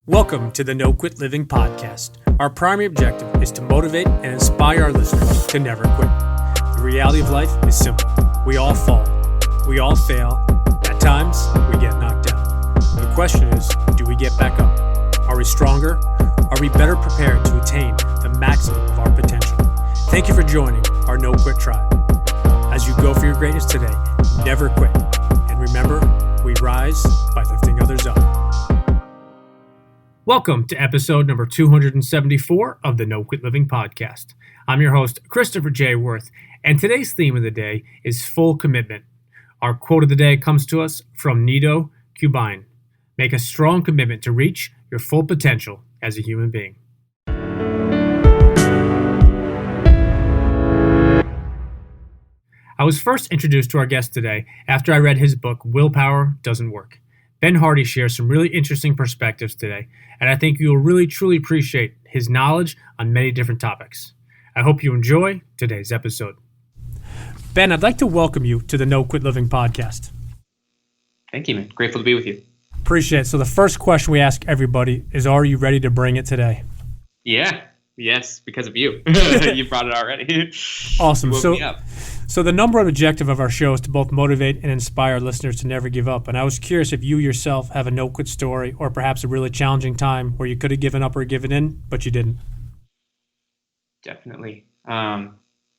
Welcome to the No Quit Living podcast. Our primary objective is to motivate and inspire our listeners to never quit. The reality of life is simple. We all fall. We all fail. At times, we get knocked down. The question is, do we get back up? Are we stronger? Are we better prepared to attain the maximum of our potential? Thank you for joining our No Quit tribe. As you go for your greatness today, never quit. And remember, we rise by lifting others up. Welcome to episode number 274 of the No Quit Living podcast. I'm your host, Christopher J. Worth, and today's theme of the day is full commitment. Our quote of the day comes to us from Nido Qubein. Make a strong commitment to reach your full potential as a human being. I was first introduced to our guest today after I read his book, Willpower Doesn't Work. Ben Hardy shares some really interesting perspectives today, and I think you'll really truly appreciate his knowledge on many different topics. I hope you enjoy today's episode. Ben, I'd like to welcome you to the No Quit Living podcast. Thank you, man. Grateful to be with you. Appreciate it. So the first question we ask everybody is, are you ready to bring it today? Yeah. Yes, because of you. You brought it already. Awesome. You woke me up. So the number one objective of our show is to both motivate and inspire listeners to never give up. And I was curious if you yourself have a no-quit story or perhaps a really challenging time where you could have given up or given in, but you didn't. Definitely. I'm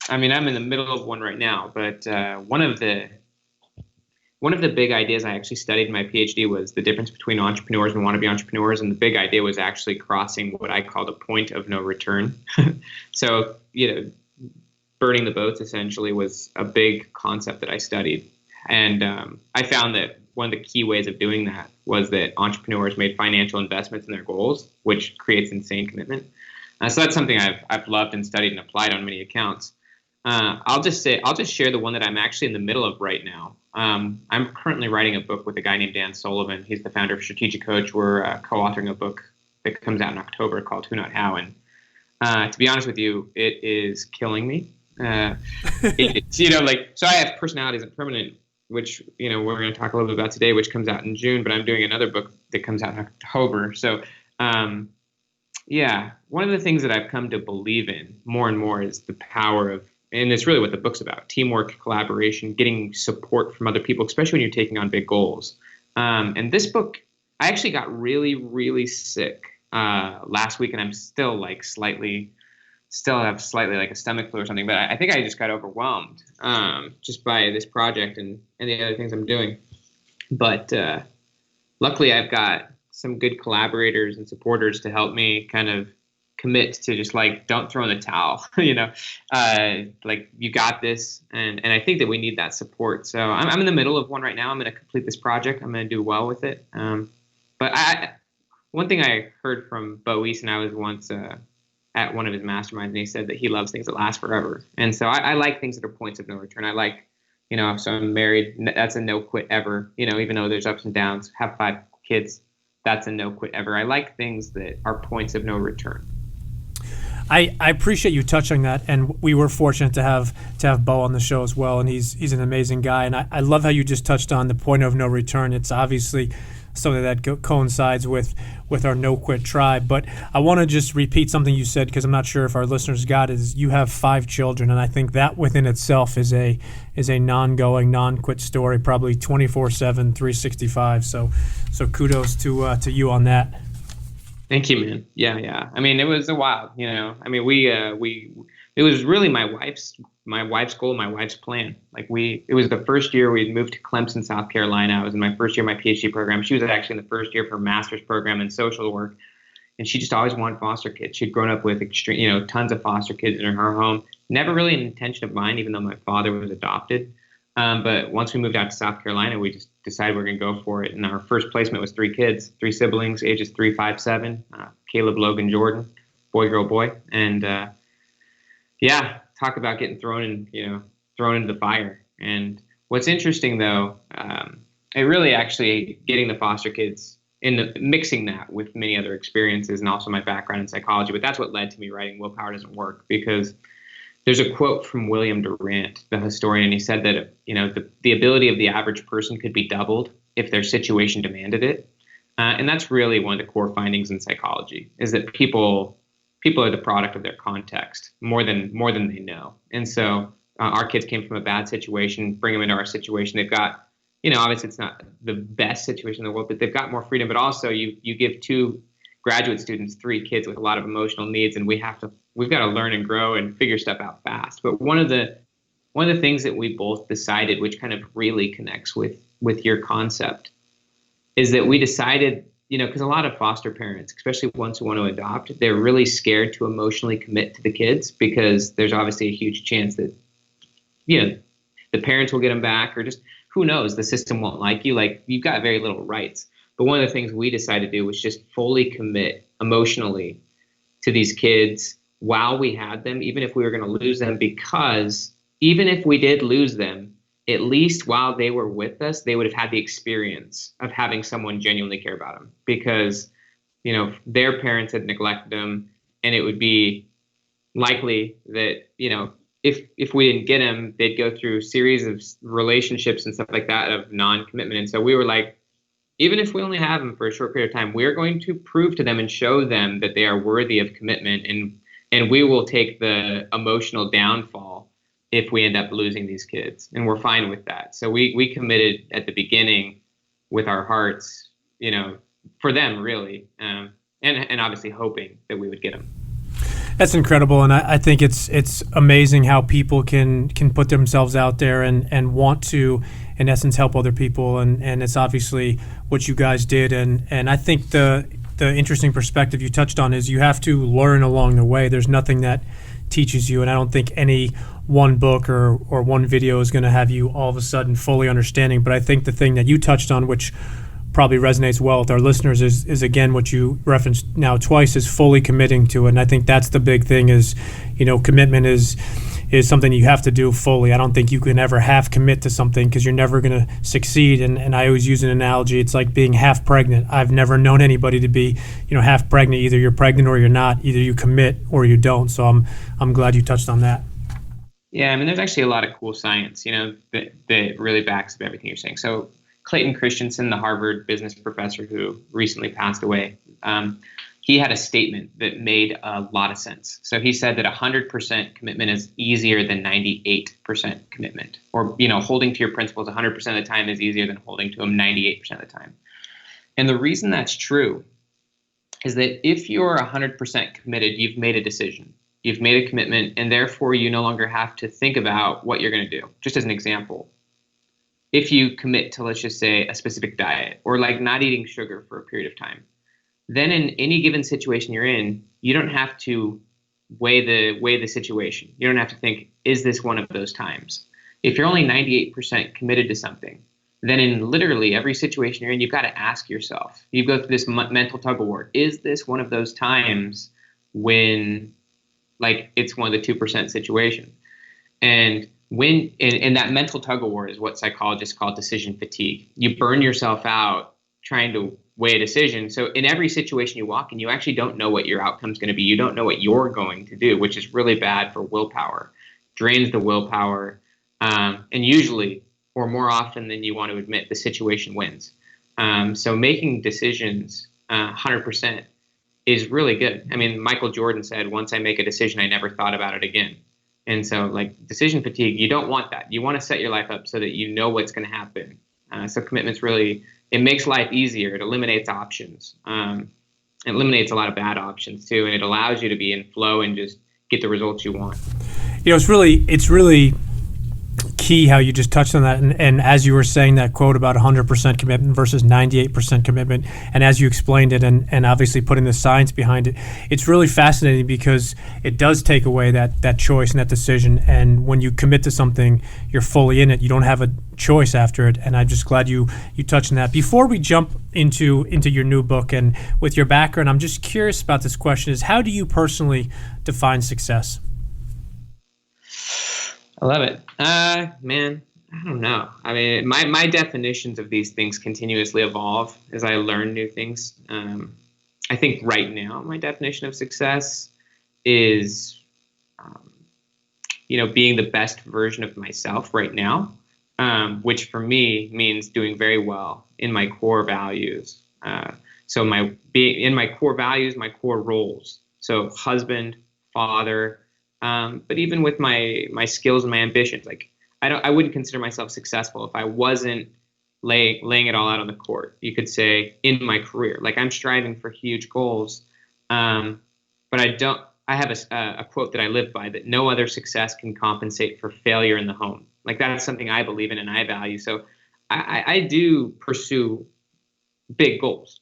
in the middle of one right now, but one of the big ideas I actually studied in my PhD was the difference between entrepreneurs and wannabe entrepreneurs. And the big idea was actually crossing what I called a point of no return. So, burning the boats essentially was a big concept that I studied. And I found that one of the key ways of doing that was that entrepreneurs made financial investments in their goals, which creates insane commitment. So that's something I've loved and studied and applied on many accounts. I'll just share the one that I'm actually in the middle of right now. I'm currently writing a book with a guy named Dan Sullivan. He's the founder of Strategic Coach. We're co-authoring a book that comes out in October called Who Not How. And to be honest with you, it is killing me. So I have Personality Isn't Permanent, which, we're going to talk a little bit about today, which comes out in June, but I'm doing another book that comes out in October. So, one of the things that I've come to believe in more and more is the power of, and it's really what the book's about, teamwork, collaboration, getting support from other people, especially when you're taking on big goals. And this book, I actually got really, really sick last week, and I'm still have slightly like a stomach flu or something, but I think I just got overwhelmed just by this project and the other things I'm doing. But luckily I've got some good collaborators and supporters to help me kind of commit to just don't throw in the towel, you got this. And I think that we need that support. So I'm in the middle of one right now. I'm going to complete this project. I'm going to do well with it. But one thing I heard from Bo Eason, I was once at one of his masterminds, and he said that he loves things that last forever. And so I like things that are points of no return. I like, so I'm married, that's a no quit ever, even though there's ups and downs, have 5 kids, that's a no quit ever. I like things that are points of no return. I appreciate you touching that, and we were fortunate to have Bo on the show as well, and he's an amazing guy. And I love how you just touched on the point of no return. It's obviously something that coincides with our no quit tribe. But I want to just repeat something you said, because I'm not sure if our listeners got it. Is you have 5 children, and I think that within itself is a non-going, non-quit story, probably 24/7, 365. So kudos to you on that. Thank you, man. Yeah. It was a wild, it was really my wife's goal, my wife's plan. It was the first year we'd moved to Clemson, South Carolina. I was in my first year of my PhD program. She was actually in the first year of her master's program in social work. And she just always wanted foster kids. She'd grown up with tons of foster kids in her home. Never really an intention of mine, even though my father was adopted. But once we moved out to South Carolina, we just decided we're going to go for it. And our first placement was 3 kids, 3 siblings, ages 3, 5, 7, Caleb, Logan, Jordan, boy, girl, boy. And talk about getting thrown into the fire. And what's interesting though, it really actually getting the foster kids mixing that with many other experiences and also my background in psychology. But that's what led to me writing Willpower Doesn't Work, because there's a quote from William Durant, the historian. He said that, the ability of the average person could be doubled if their situation demanded it. And that's really one of the core findings in psychology, is that people are the product of their context more than they know. And so our kids came from a bad situation, bring them into our situation. They've got, obviously it's not the best situation in the world, but they've got more freedom. But also you give 2 graduate students 3 kids with a lot of emotional needs, and we've got to learn and grow and figure stuff out fast. But one of the things that we both decided, which kind of really connects with your concept, is that we decided, because a lot of foster parents, especially ones who want to adopt, they're really scared to emotionally commit to the kids because there's obviously a huge chance that, the parents will get them back, or just who knows, the system won't like you. Like, you've got very little rights. But one of the things we decided to do was just fully commit emotionally to these kids while we had them, even if we were going to lose them, because even if we did lose them, at least while they were with us, they would have had the experience of having someone genuinely care about them, because, their parents had neglected them, and it would be likely that, if we didn't get them, they'd go through a series of relationships and stuff like that of non-commitment. And so we were like, even if we only have them for a short period of time, we're going to prove to them and show them that they are worthy of commitment, and we will take the emotional downfall if we end up losing these kids, and we're fine with that. So we committed at the beginning with our hearts, for them really, and obviously hoping that we would get them. That's incredible, and I think it's amazing how people can put themselves out there and want to, in essence, help other people, and it's obviously what you guys did, and I think the interesting perspective you touched on is you have to learn along the way. There's nothing that teaches you, and I don't think any one book or one video is going to have you all of a sudden fully understanding. But I think the thing that you touched on, which probably resonates well with our listeners, is again what you referenced now twice, is fully committing to it. And I think that's the big thing is, commitment is something you have to do fully. I don't think you can ever half commit to something, because you're never going to succeed. And I always use an analogy. It's like being half pregnant. I've never known anybody to be, half pregnant. Either you're pregnant or you're not. Either you commit or you don't. So I'm glad you touched on that. Yeah, I mean, there's actually a lot of cool science, that really backs up everything you're saying. So Clayton Christensen, the Harvard business professor who recently passed away, he had a statement that made a lot of sense. So he said that 100% commitment is easier than 98% commitment, or, holding to your principles 100% of the time is easier than holding to them 98% of the time. And the reason that's true is that if you're 100% committed, you've made a decision, you've made a commitment, and therefore you no longer have to think about what you're going to do. Just as an example, if you commit to, let's just say, a specific diet, or like not eating sugar for a period of time, then in any given situation you're in, you don't have to weigh the situation. You don't have to think, is this one of those times? If you're only 98% committed to something, then in literally every situation you're in, you've got to ask yourself, you go through this mental tug of war. Is this one of those times when, like, it's one of the 2% situation? And when in that mental tug of war is what psychologists call decision fatigue. You burn yourself out trying to weigh a decision. So in every situation you walk in, you actually don't know what your outcome's going to be. You don't know what you're going to do, which is really bad for willpower. Drains the willpower, and usually, or more often than you want to admit, the situation wins. So making decisions 100% is really good. I mean, Michael Jordan said, "Once I make a decision, I never thought about it again." And so, like, decision fatigue, you don't want that. You want to set your life up so that you know what's going to happen. So commitment's really, it makes life easier. It eliminates options. It eliminates a lot of bad options too, and it allows you to be in flow and just get the results you want. It's really key how you just touched on that, and as you were saying that quote about 100% commitment versus 98% commitment, and as you explained it, and obviously putting the science behind it, it's really fascinating because it does take away that choice and that decision. And when you commit to something, you're fully in it. You don't have a choice after it. And I'm just glad you touched on that. Before we jump into your new book, and with your background, I'm just curious about this question: is how do you personally define success? I love it. Man, I don't know. I mean, my definitions of these things continuously evolve as I learn new things. I think right now my definition of success is, being the best version of myself right now, which for me means doing very well in my core values, So in my core values, my core roles. So husband, father, but even with my skills and my ambitions, like I wouldn't consider myself successful if I wasn't laying it all out on the court. You could say in my career, like I'm striving for huge goals, but I have a quote that I live by, that no other success can compensate for failure in the home. Like that's something I believe in and I value. So I do pursue big goals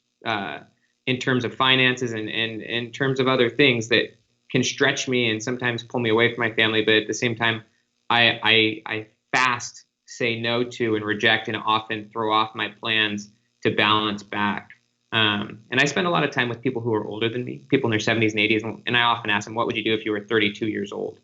in terms of finances and in terms of other things that can stretch me and sometimes pull me away from my family. But at the same time, I fast say no to and reject and often throw off my plans to balance back. And I spend a lot of time with people who are older than me, people in their 70s and 80s. And I often ask them, what would you do if you were 32 years old?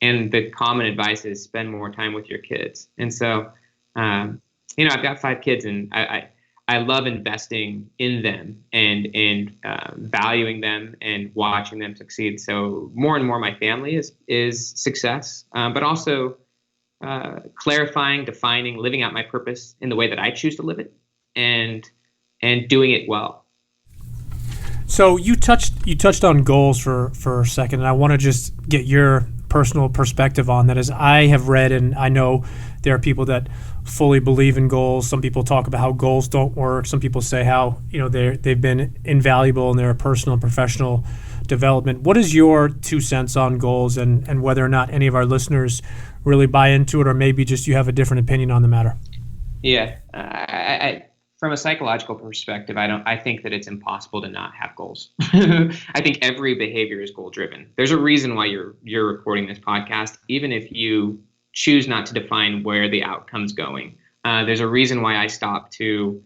And the common advice is spend more time with your kids. And so, I've got 5 kids, and I love investing in them and valuing them and watching them succeed. So more and more my family is success, but also clarifying, defining, living out my purpose in the way that I choose to live it, and doing it well. So you touched on goals for a second, and I want to just get your personal perspective on that. As I have read, and I know there are people that fully believe in goals. Some people talk about how goals don't work. Some people say how they've been invaluable in their personal and professional development. What is your 2 cents on goals, and whether or not any of our listeners really buy into it, or maybe just you have a different opinion on the matter? Yeah, I from a psychological perspective, I think that it's impossible to not have goals. I think every behavior is goal driven. There's a reason why you're recording this podcast, even if you choose not to define where the outcome's going. There's a reason why I stopped to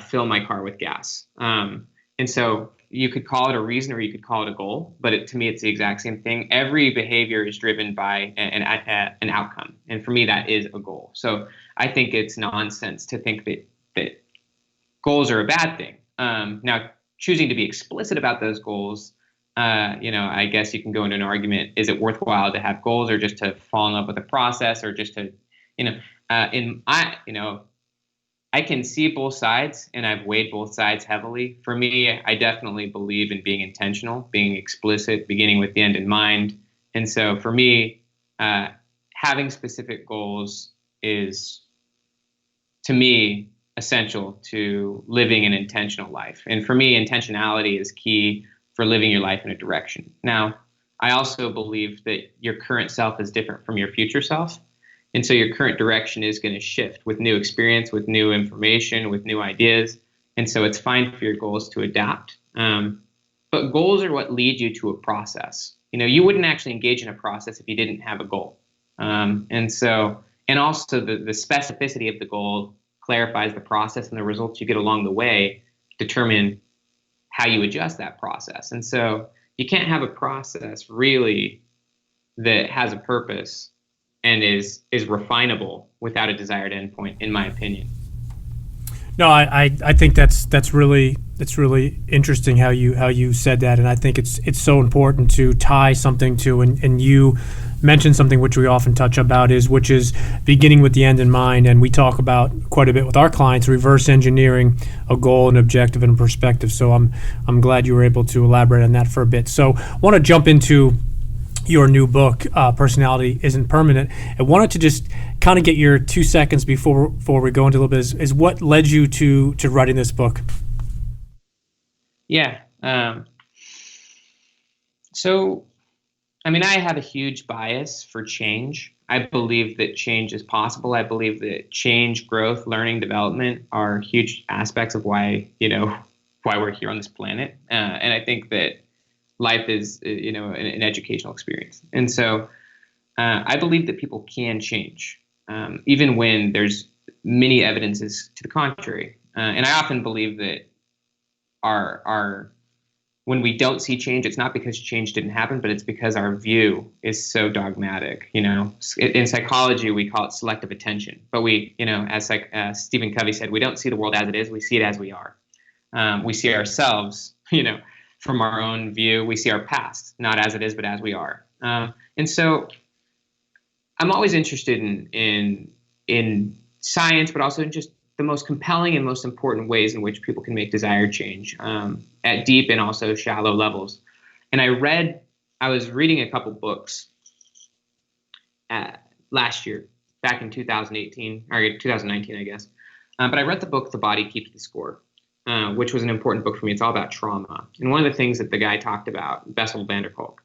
fill my car with gas. And so you could call it a reason or you could call it a goal, but to me, it's the exact same thing. Every behavior is driven by an outcome. And for me, that is a goal. So I think it's nonsense to think that goals are a bad thing. Now, choosing to be explicit about those goals, I guess you can go into an argument. Is it worthwhile to have goals, or just to fall in love with the process, or just to, I can see both sides, and I've weighed both sides heavily. For me, I definitely believe in being intentional, being explicit, beginning with the end in mind. And so for me, having specific goals is, to me, essential to living an intentional life. And for me, intentionality is key for living your life in a direction. Now, I also believe that your current self is different from your future self. And so your current direction is going to shift with new experience, with new information, with new ideas. And so it's fine for your goals to adapt. But goals are what lead you to a process. You wouldn't actually engage in a process if you didn't have a goal. And also the specificity of the goal clarifies the process, and the results you get along the way determine how you adjust that process. And so you can't have a process really that has a purpose and is refinable without a desired endpoint, in my opinion. No, I think that's really interesting how you said that, and I think it's so important to tie something to, and you mentioned something which we often touch about which is beginning with the end in mind, and we talk about quite a bit with our clients, reverse engineering a goal, an objective, and a perspective. So I'm glad you were able to elaborate on that for a bit. So I want to jump into your new book, Personality Isn't Permanent. I wanted to just kind of get your 2 seconds before we go into a little bit is what led you to writing this book? Yeah. So, I have a huge bias for change. I believe that change is possible. I believe that change, growth, learning, development are huge aspects of why we're here on this planet. And I think that life is, an educational experience. And so I believe that people can change, even when there's many evidences to the contrary. And I often believe that when we don't see change, it's not because change didn't happen, but it's because our view is so dogmatic. In psychology, we call it selective attention. But we, as Stephen Covey said, we don't see the world as it is, we see it as we are. We see ourselves, from our own view. We see our past, not as it is, but as we are. And so I'm always interested in science, but also in just the most compelling and most important ways in which people can make desired change at deep and also shallow levels. And I was reading a couple books last year, back in 2018 or 2019, I guess. But I read the book, The Body Keeps the Score, which was an important book for me. It's all about trauma. And one of the things that the guy talked about, Bessel van der Kolk,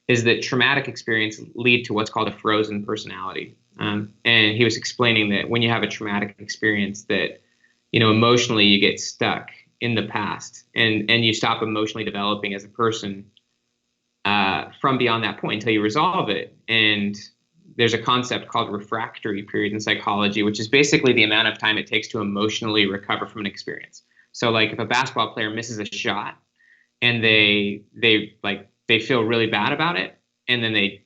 is that traumatic experience lead to what's called a frozen personality. And he was explaining that when you have a traumatic experience that, emotionally you get stuck in the past and you stop emotionally developing as a person from beyond that point until you resolve it. And there's a concept called refractory period in psychology, which is basically the amount of time it takes to emotionally recover from an experience. So like if a basketball player misses a shot and they feel really bad about it, and then they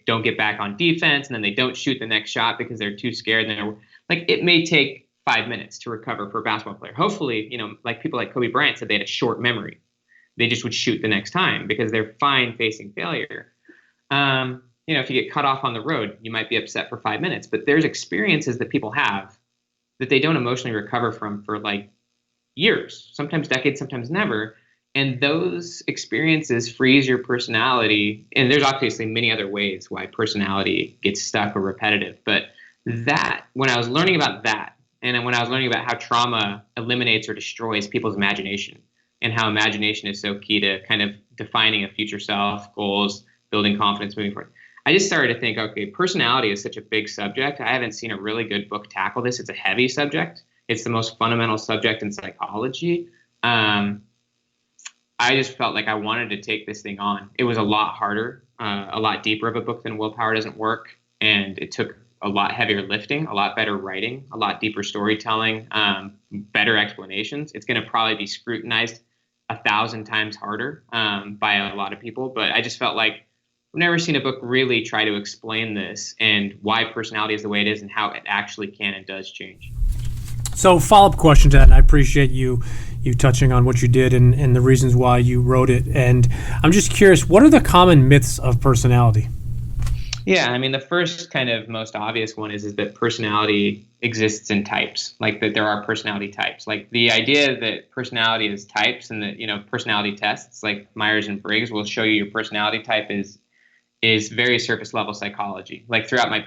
don't get back on defense, and then they don't shoot the next shot because they're too scared. And it may take 5 minutes to recover for a basketball player. Hopefully, like people like Kobe Bryant said, they had a short memory. They just would shoot the next time because they're fine facing failure. If you get cut off on the road, you might be upset for 5 minutes, but there's experiences that people have that they don't emotionally recover from for like years, sometimes decades, sometimes never. And those experiences freeze your personality. And there's obviously many other ways why personality gets stuck or repetitive. But when I was learning about that, and when I was learning about how trauma eliminates or destroys people's imagination, and how imagination is so key to kind of defining a future self, goals, building confidence, moving forward, I just started to think, okay, personality is such a big subject. I haven't seen a really good book tackle this. It's a heavy subject. It's the most fundamental subject in psychology. I just felt like I wanted to take this thing on. It was a lot harder, a lot deeper of a book than Willpower Doesn't Work. And it took a lot heavier lifting, a lot better writing, a lot deeper storytelling, better explanations. It's going to probably be scrutinized 1,000 times harder by a lot of people. But I just felt like I've never seen a book really try to explain this and why personality is the way it is and how it actually can and does change. So follow-up question to that, and I appreciate you touching on what you did and the reasons why you wrote it. And I'm just curious, what are the common myths of personality? Yeah, I mean, the first kind of most obvious one is that personality exists in types, like that there are personality types. Like the idea that personality is types and that, personality tests like Myers and Briggs will show you your personality type is very surface level psychology. Like throughout my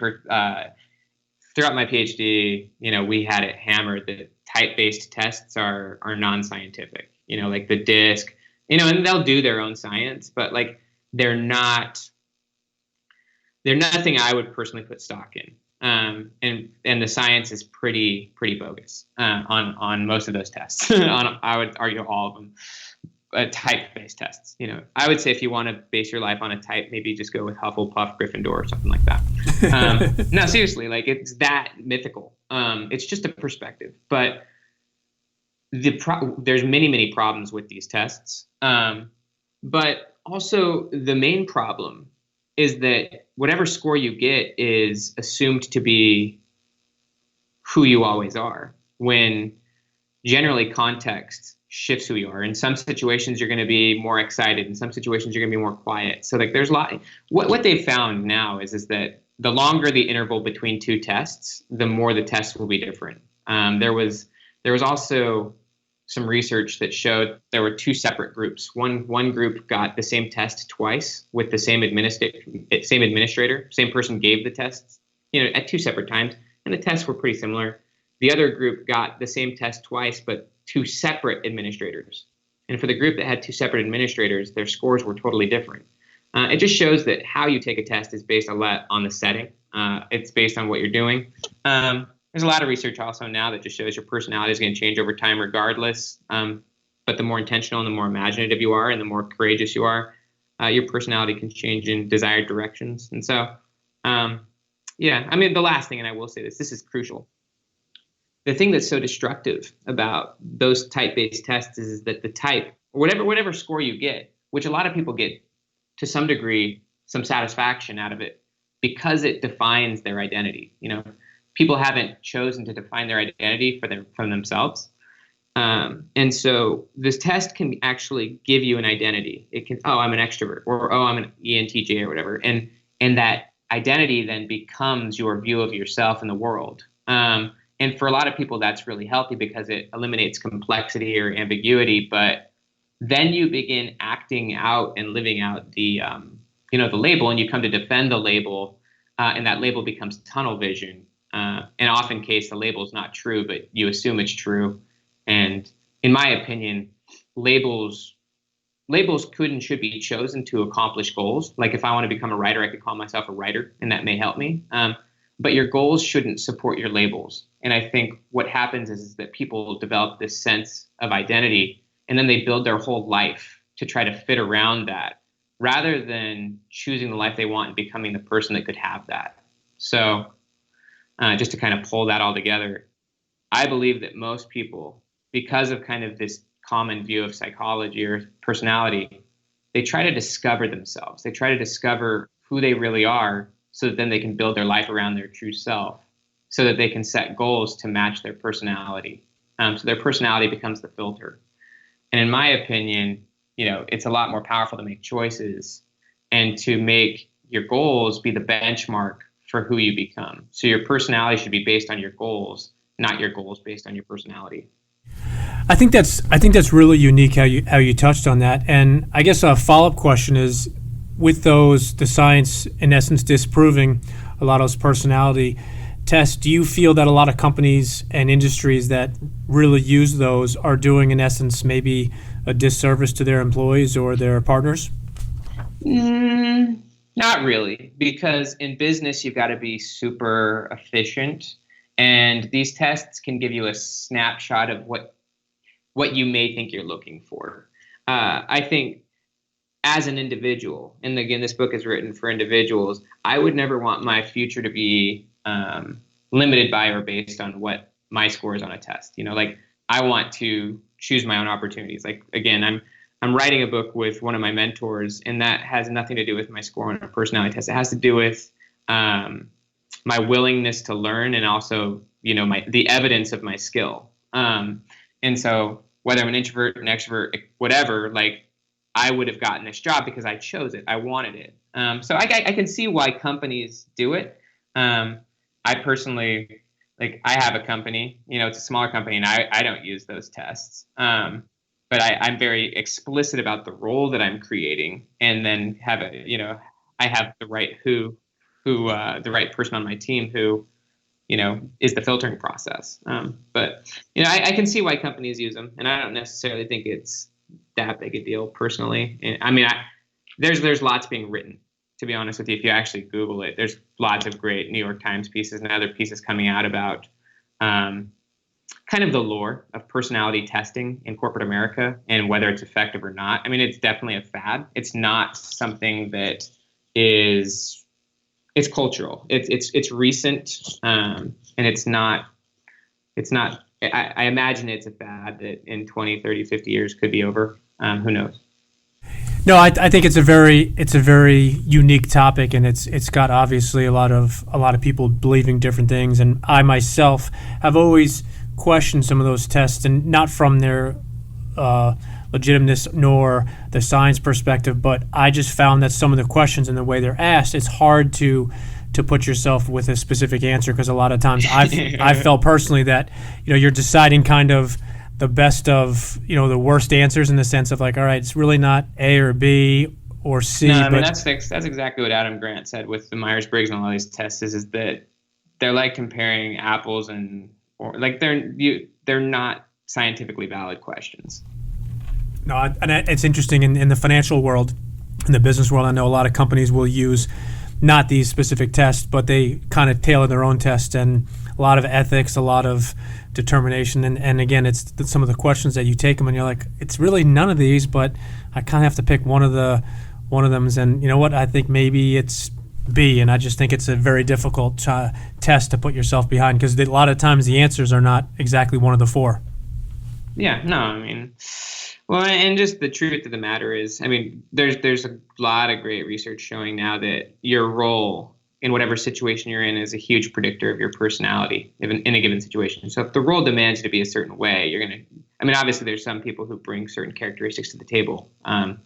PhD, we had it hammered that type-based tests are non-scientific, like the DISC, and they'll do their own science, but like they're nothing I would personally put stock in. And the science is pretty bogus on most of those tests. I would argue all of them. Type-based tests. I would say if you want to base your life on a type, maybe just go with Hufflepuff, Gryffindor, or something like that. No, seriously, like it's that mythical. It's just a perspective, but there's many problems with these tests. But also the main problem is that whatever score you get is assumed to be who you always are, when generally context shifts who you are. In some situations, you're going to be more excited. In some situations, you're going to be more quiet. So like there's a lot. What they've found now is that the longer the interval between two tests, the more the tests will be different. There was also some research that showed there were two separate groups. One group got the same test twice with the same administrator. Same person gave the tests, at two separate times, and the tests were pretty similar. The other group got the same test twice, but two separate administrators. And for the group that had two separate administrators, their scores were totally different. It just shows that how you take a test is based a lot on the setting. It's based on what you're doing. There's a lot of research also now that just shows your personality is going to change over time regardless. But the more intentional and the more imaginative you are and the more courageous you are, your personality can change in desired directions. And so, the last thing, and I will say this is crucial. The thing that's so destructive about those type-based tests is that the type, or whatever score you get, which a lot of people get to some degree, some satisfaction out of it because it defines their identity. People haven't chosen to define their identity from themselves. And so this test can actually give you an identity. It can, I'm an extrovert, or I'm an ENTJ or whatever. And that identity then becomes your view of yourself in the world. And for a lot of people, that's really healthy because it eliminates complexity or ambiguity. But then you begin acting out and living out the label, and you come to defend the label, and that label becomes tunnel vision. In often case, the label is not true, but you assume it's true. And in my opinion, labels could and should be chosen to accomplish goals. Like if I want to become a writer, I could call myself a writer, and that may help me. But your goals shouldn't support your labels. And I think what happens is that people develop this sense of identity, and then they build their whole life to try to fit around that, rather than choosing the life they want and becoming the person that could have that. So just to kind of pull that all together, I believe that most people, because of kind of this common view of psychology or personality, they try to discover themselves. They try to discover who they really are, so that then they can build their life around their true self, so that they can set goals to match their personality. So their personality becomes the filter. And in my opinion, it's a lot more powerful to make choices and to make your goals be the benchmark for who you become. So your personality should be based on your goals, not your goals based on your personality. I think that's really unique how you touched on that. And I guess a follow-up question is, with the science in essence disproving a lot of those personality tests, do you feel that a lot of companies and industries that really use those are doing, in essence, maybe a disservice to their employees or their partners? Not really, because in business, you've got to be super efficient. And these tests can give you a snapshot of what you may think you're looking for. I think as an individual, and again, this book is written for individuals, I would never want my future to be limited by or based on what my score is on a test. Like I want to choose my own opportunities. Like, again, I'm writing a book with one of my mentors, and that has nothing to do with my score on a personality test. It has to do with my willingness to learn, and also, the evidence of my skill. And so whether I'm an introvert, an extrovert, whatever, like I would have gotten this job because I chose it. I wanted it. So I can see why companies do it. I personally, I have a company, it's a smaller company, and I don't use those tests. But I'm very explicit about the role that I'm creating, and then I have the right the right person on my team who, is the filtering process. But I can see why companies use them, and I don't necessarily think it's that big a deal personally. And, there's lots being written, to be honest with you. If you actually Google it, there's lots of great New York Times pieces and other pieces coming out about kind of the lore of personality testing in corporate America and whether it's effective or not. It's definitely a fad. It's not something that is, it's cultural. It's recent, and it's not, I imagine it's a fad that in 20, 30, 50 years could be over. Who knows? No, I think it's a very unique topic, and it's got obviously a lot of people believing different things. And I myself have always questioned some of those tests, and not from their legitimateness nor the science perspective, but I just found that some of the questions and the way they're asked, it's hard to put yourself with a specific answer, because a lot of times I've felt personally that you're deciding kind of the best of the worst answers, in the sense of like, all right, it's really not A or B or C. No, that's exactly what Adam Grant said with the Myers-Briggs and all these tests, is that they're like comparing apples or they're not scientifically valid questions. No, and it's interesting in the financial world, in the business world. I know a lot of companies will use not these specific tests, but they kind of tailor their own tests, and a lot of ethics, a lot of determination, and again, it's some of the questions that you take them and you're like, it's really none of these, but I kind of have to pick one of them. And you know what? I think maybe it's B, and I just think it's a very difficult test to put yourself behind, because a lot of times the answers are not exactly one of the four. Yeah, no, well, and just the truth of the matter is, there's a lot of great research showing now that your role in whatever situation you're in is a huge predictor of your personality in a given situation. So if the role demands you to be a certain way, you're going to, obviously there's some people who bring certain characteristics to the table,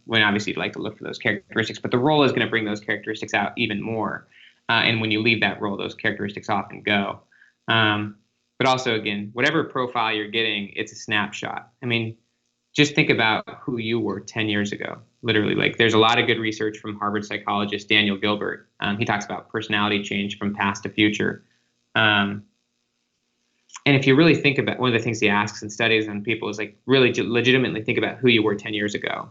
when obviously you'd like to look for those characteristics, but the role is going to bring those characteristics out even more. And when you leave that role, those characteristics often go. But But also, again, whatever profile you're getting, it's a snapshot. I mean, just think about who you were 10 years ago. Literally, like there's a lot of good research from Harvard psychologist Daniel Gilbert. He talks about personality change from past to future. And if you really think about, one of the things he asks and studies on people is like really legitimately think about who you were 10 years ago.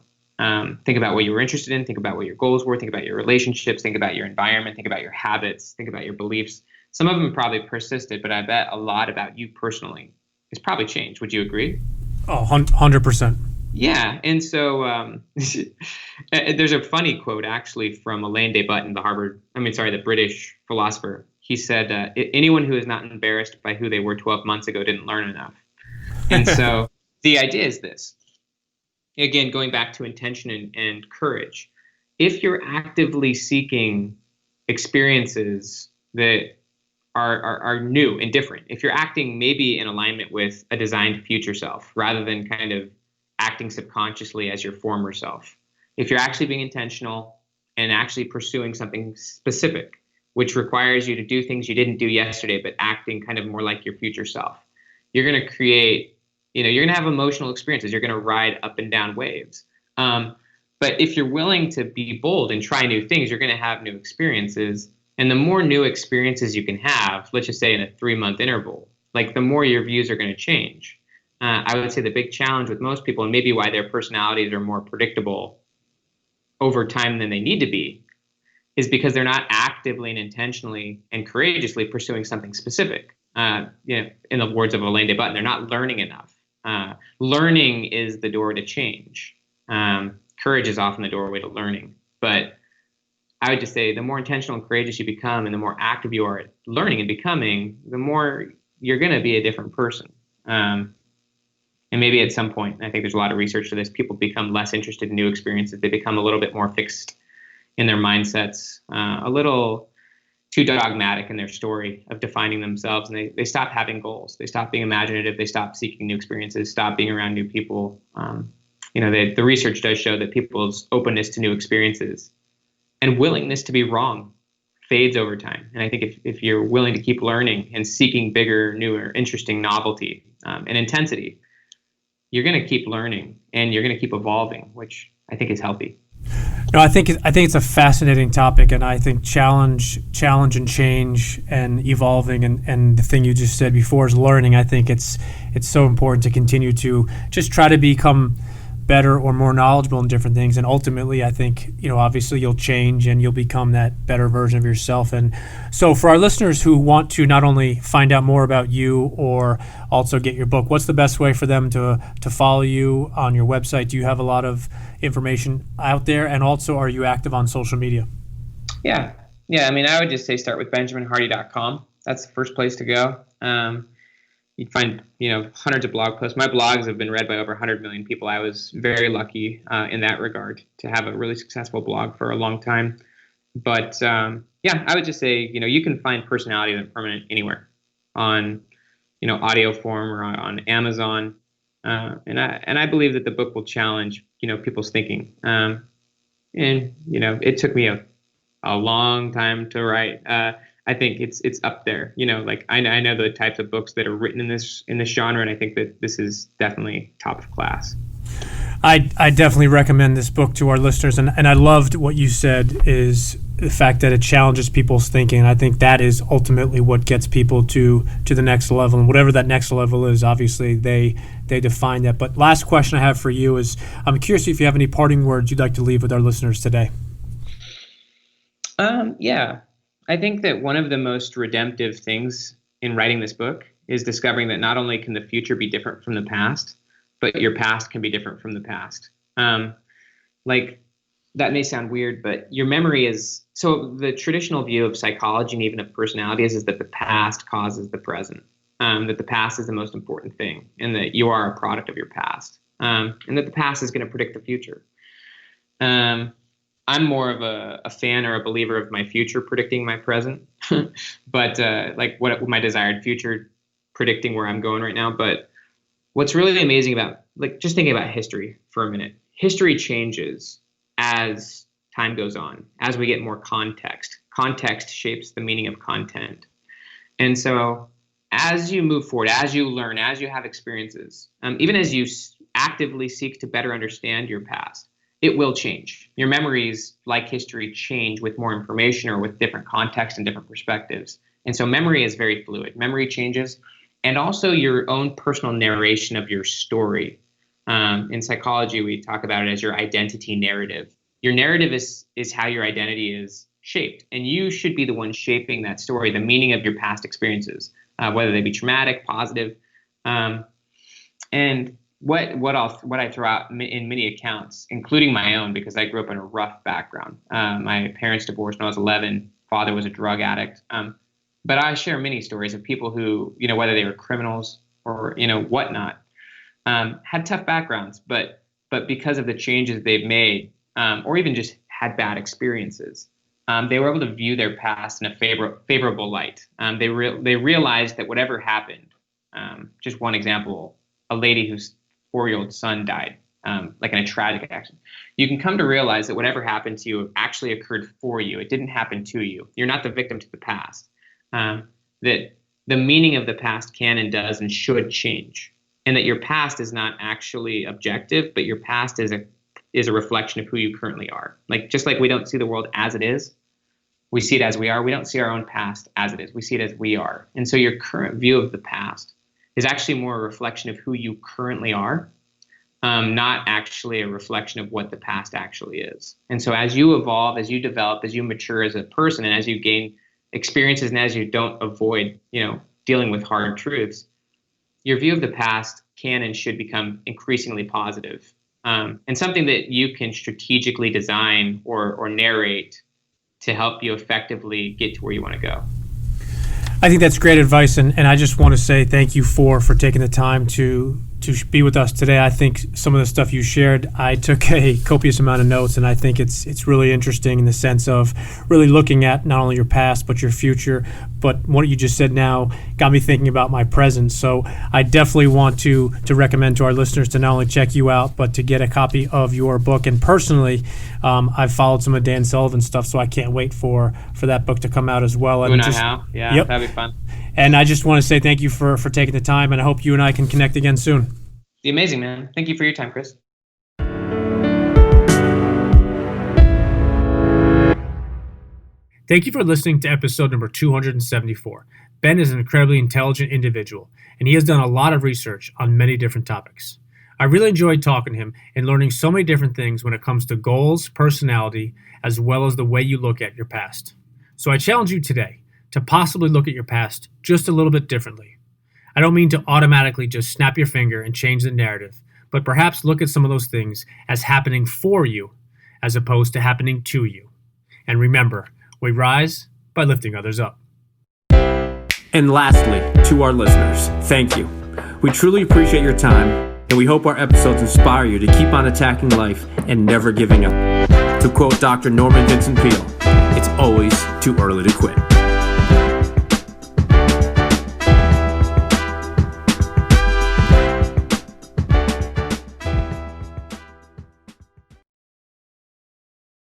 Think about what you were interested in, think about what your goals were, think about your relationships, think about your environment, think about your habits, think about your beliefs. Some of them probably persisted, but I bet a lot about you personally has probably changed. Would you agree? Oh, 100%. Yeah. And so there's a funny quote actually from Alain de Botton, the British philosopher. He said, anyone who is not embarrassed by who they were 12 months ago didn't learn enough. And so the idea is this. Again, going back to intention and courage. If you're actively seeking experiences that are new and different, if you're acting maybe in alignment with a designed future self rather than kind of acting subconsciously as your former self, if you're actually being intentional and actually pursuing something specific, which requires you to do things you didn't do yesterday, but acting kind of more like your future self, you're going to create, you're going to have emotional experiences. You're going to ride up and down waves. But if you're willing to be bold and try new things, you're going to have new experiences. And the more new experiences you can have, let's just say in a 3-month interval, like the more your views are going to change. I would say the big challenge with most people, and maybe why their personalities are more predictable over time than they need to be, is because they're not actively and intentionally and courageously pursuing something specific. In the words of Alain de Botton, they're not learning enough. Learning is the door to change. Courage is often the doorway to learning. But I would just say the more intentional and courageous you become and the more active you are at learning and becoming, the more you're going to be a different person. And maybe at some point, I think there's a lot of research to this, people become less interested in new experiences. They become a little bit more fixed in their mindsets, a little too dogmatic in their story of defining themselves. And they stop having goals. They stop being imaginative. They stop seeking new experiences, stop being around new people. The research does show that people's openness to new experiences and willingness to be wrong fades over time. And I think if you're willing to keep learning and seeking bigger, newer, interesting novelty and intensity, you're going to keep learning and you're going to keep evolving, which I think is healthy. No, I think it's a fascinating topic, and I think challenge and change and evolving and the thing you just said before is learning. I think it's so important to continue to just try to become better or more knowledgeable in different things, and ultimately I think obviously you'll change and you'll become that better version of yourself. And so for our listeners who want to not only find out more about you or also get your book, what's the best way for them to follow you on your website? Do you have a lot of information out there, and also are you active on social media? Yeah, I mean, I would just say start with benjaminhardy.com. That's the first place to go. You'd find, hundreds of blog posts. My blogs have been read by over 100 million people. I was very lucky in that regard to have a really successful blog for a long time. But I would just say, you can find Personality Isn't Permanent anywhere on, audio form or on Amazon. And I believe that the book will challenge, people's thinking. It took me a long time to write. I think it's up there. I know the types of books that are written in this genre, and I think that this is definitely top of class. I definitely recommend this book to our listeners, and I loved what you said is the fact that it challenges people's thinking. And I think that is ultimately what gets people to the next level, and whatever that next level is, obviously they define that. But last question I have for you is, I'm curious if you have any parting words you'd like to leave with our listeners today. I think that one of the most redemptive things in writing this book is discovering that not only can the future be different from the past, but your past can be different from the past. That may sound weird, but your memory is, so the traditional view of psychology and even of personality is that the past causes the present, that the past is the most important thing, and that you are a product of your past, and that the past is going to predict the future. I'm more of a fan or a believer of my future predicting my present, but what my desired future predicting where I'm going right now. But what's really amazing about, just thinking about history for a minute, history changes as time goes on, as we get more context. Context shapes the meaning of content. And so as you move forward, as you learn, as you have experiences, even as you actively seek to better understand your past, it will change. Your memories, like history, change with more information or with different context and different perspectives. And so memory is very fluid. Memory changes, and also your own personal narration of your story. In psychology, we talk about it as your identity narrative. Your narrative is how your identity is shaped, and you should be the one shaping that story, the meaning of your past experiences, whether they be traumatic, positive. And what I throw out in many accounts, including my own, because I grew up in a rough background. My parents divorced when I was 11. Father was a drug addict. But I share many stories of people who, whether they were criminals or, whatnot, had tough backgrounds, but because of the changes they've made, or even just had bad experiences, they were able to view their past in a favorable light. They realized that whatever happened, just one example, a lady whose 4-year-old son died, like in a tragic accident. You can come to realize that whatever happened to you actually occurred for you. It didn't happen to you. You're not the victim to the past. That the meaning of the past can and does and should change, and that your past is not actually objective, but your past is a reflection of who you currently are. Just like we don't see the world as it is, we see it as we are. We don't see our own past as it is. We see it as we are. And so your current view of the past is actually more a reflection of who you currently are, not actually a reflection of what the past actually is. And so as you evolve, as you develop, as you mature as a person, and as you gain experiences, and as you don't avoid, dealing with hard truths, your view of the past can and should become increasingly positive, and something that you can strategically design or narrate to help you effectively get to where you want to go. I think that's great advice, and I just want to say thank you for taking the time to be with us today. I think some of the stuff you shared, I took a copious amount of notes, and I think it's really interesting in the sense of really looking at not only your past but your future. But what you just said now got me thinking about my present. So I definitely want to recommend to our listeners to not only check you out, but to get a copy of your book. And personally, I've followed some of Dan Sullivan's stuff, so I can't wait for that book to come out as well. And yeah, yep. That'd be fun. And I just want to say thank you for taking the time, and I hope you and I can connect again soon. Be amazing, man. Thank you for your time, Chris. Thank you for listening to episode number 274. Ben is an incredibly intelligent individual, and he has done a lot of research on many different topics. I really enjoyed talking to him and learning so many different things when it comes to goals, personality, as well as the way you look at your past. So I challenge you today to possibly look at your past just a little bit differently. I don't mean to automatically just snap your finger and change the narrative, but perhaps look at some of those things as happening for you as opposed to happening to you. And remember, we rise by lifting others up. And lastly, to our listeners, thank you. We truly appreciate your time, and we hope our episodes inspire you to keep on attacking life and never giving up. To quote Dr. Norman Vincent Peale, it's always too early to quit.